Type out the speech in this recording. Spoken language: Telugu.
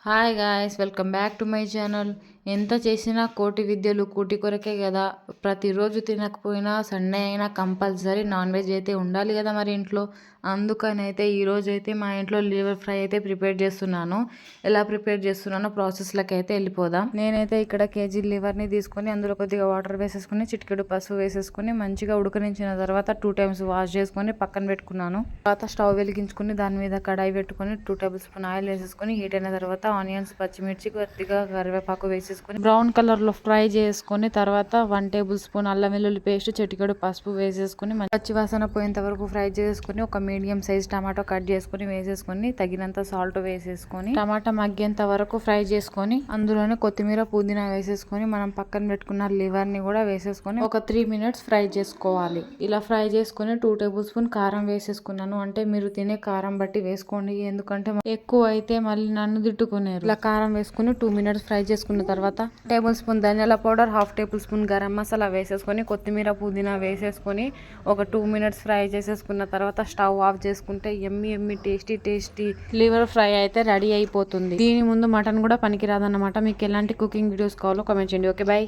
Hi guys, welcome back to my channel. ఎంత చేసినా కోటి విద్యలు కూటి కొరకే కదా. ప్రతిరోజు తినకపోయినా సండే అయినా కంపల్సరీ నాన్ వెజ్ అయితే ఉండాలి కదా మరి ఇంట్లో. అందుకని అయితే ఈరోజు అయితే మా ఇంట్లో లివర్ ఫ్రై అయితే ప్రిపేర్ చేస్తున్నాను. ఎలా ప్రిపేర్ చేస్తున్నానో ప్రాసెస్లోకి అయితే వెళ్ళిపోదాం. నేనైతే ఇక్కడ కేజీ లివర్ని తీసుకొని అందులో కొద్దిగా వాటర్ వేసేసుకుని చిటికెడు పసుపు వేసేసుకుని మంచిగా ఉడకనించిన తర్వాత 2 times వాష్ చేసుకొని పక్కన పెట్టుకున్నాను. తర్వాత స్టవ్ వెలిగించుకుని దాని మీద కడాయి పెట్టుకుని 2 tablespoon ఆయిల్ వేసేసుకుని హీట్ అయిన తర్వాత ఆనియన్స్, పచ్చిమిర్చి, కొద్దిగా కరివేపాకు వేసేసుకుని బ్రౌన్ కలర్ లో ఫ్రై చేసుకుని తర్వాత 1 tablespoon అల్లం వెల్లుల్లి పేస్ట్, చిటికెడు పసుపు వేసేసుకుని పచ్చి వాసన పోయేంత వరకు ఫ్రై చేసుకుని ఒక మీడియం సైజ్ టమాటో కట్ చేసుకుని వేసేసుకుని తగినంత సాల్ట్ వేసేసుకొని టమాటా మగ్గేంత వరకు ఫ్రై చేసుకొని అందులోనే కొత్తిమీర, పుదీనా వేసేసుకొని మనం పక్కన పెట్టుకున్న లివర్ ని కూడా వేసేసుకొని ఒక 3 minutes ఫ్రై చేసుకోవాలి. ఇలా ఫ్రై చేసుకుని 2 tablespoon కారం వేసేసుకున్నాను. అంటే మీరు తినే కారం బట్టి వేసుకోండి, ఎందుకంటే ఎక్కువ అయితే మళ్ళీ నన్ను తిట్టుకునేరు. ఇలా కారం వేసుకుని 2 minutes ఫ్రై చేసుకున్న తర్వాత tablespoon ధనియాల పౌడర్, 1/2 tablespoon గరం మసాలా వేసేసుకొని కొత్తిమీర, పుదీనా వేసేసుకొని ఒక 2 minutes ఫ్రై చేసేసుకున్న తర్వాత స్టవ్ ఆఫ్ చేసుకుంటే ఎమ్మి టేస్టీ లివర్ ఫ్రై అయితే రెడీ అయిపోతుంది. దీని ముందు మటన్ కూడా పనికిరాదన్నమాట. మీకు ఎలాంటి కుకింగ్ వీడియోస్ కావాలో కామెంట్ చేయండి. Okay, by.